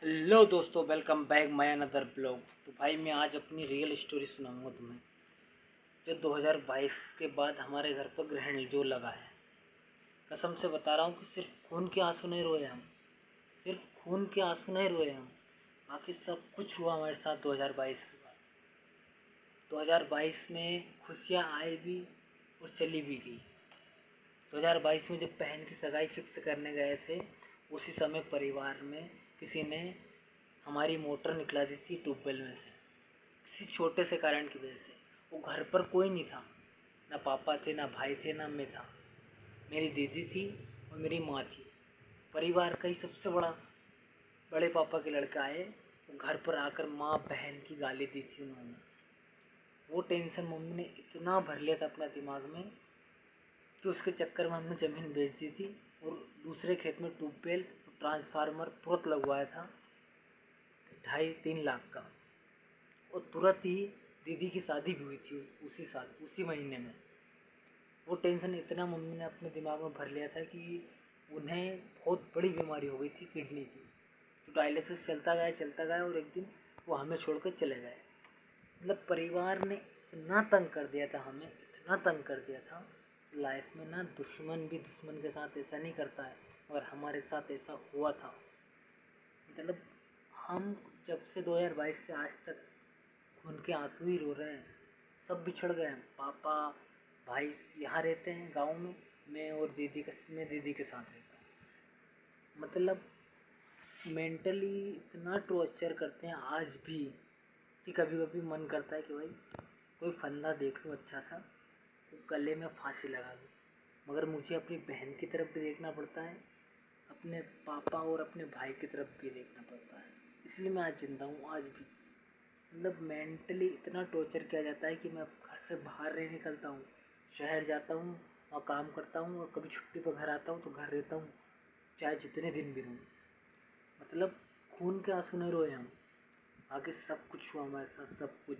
Hello दोस्तों, welcome back my another blog. तो भाई मैं आज अपनी रियल स्टोरी सुनाऊंगा तुम्हें। जो 2022 के बाद हमारे घर पर ग्रहण जो लगा है, कसम से बता रहा हूँ कि सिर्फ खून के आंसू नहीं रोए हम। सिर्फ खून के आंसू नहीं रोए हम, बाकी सब कुछ हुआ हमारे साथ 2022 के बाद। 2022 में खुशियाँ आई भी और चली भी गई। 2022 में जब बहन की सगाई फिक्स करने गए थे, उसी समय परिवार में किसी ने हमारी मोटर निकला दी थी ट्यूबवेल में से, किसी छोटे से कारण की वजह से। वो घर पर कोई नहीं था, ना पापा थे, ना भाई थे, ना मैं था। मेरी दीदी थी और मेरी माँ थी। परिवार का ही सबसे बड़े पापा के लड़के आए। वो घर पर आकर माँ बहन की गाली दी थी उन्होंने। वो टेंशन मम्मी ने इतना भर लिया था अपना दिमाग में कि उसके चक्कर में हमने ज़मीन बेच दी थी और दूसरे खेत में ट्यूबवेल ट्रांसफार्मर तुरंत लगवाया था 2.5-3 लाख का। और तुरंत ही दीदी की शादी भी हुई थी उसी साल, उसी महीने में। वो टेंशन इतना मम्मी ने अपने दिमाग में भर लिया था कि उन्हें बहुत बड़ी बीमारी हो गई थी, किडनी की। तो डायलिसिस चलता गया और एक दिन वो हमें छोड़कर चले गए। मतलब परिवार ने इतना तंग कर दिया था हमें, इतना तंग कर दिया था। लाइफ में ना दुश्मन भी दुश्मन के साथ ऐसा नहीं करता है, और हमारे साथ ऐसा हुआ था। मतलब हम जब से 2022 से आज तक उनके आंसू ही रो रहे हैं। सब बिछड़ गए हैं। पापा भाई यहाँ रहते हैं गांव में, मैं दीदी के साथ रहता हूँ। मतलब मेंटली इतना टॉर्चर करते हैं आज भी कि कभी कभी मन करता है कि भाई कोई फंदा देख लूँ अच्छा सा तो गले में फांसी लगा लूँ। मगर मुझे अपनी बहन की तरफ भी देखना पड़ता है, अपने पापा और अपने भाई की तरफ भी देखना पड़ता है। इसलिए मैं आज जिंदा हूँ आज भी। मतलब मेंटली इतना टॉर्चर किया जाता है कि मैं घर से बाहर नहीं निकलता हूँ। शहर जाता हूँ और काम करता हूँ, और कभी छुट्टी पर घर आता हूँ तो घर रहता हूँ, चाहे जितने दिन भी रहूँ। मतलब खून के आंसू नहीं रोए हम, आगे सब कुछ हुआ हमारे साथ, सब कुछ।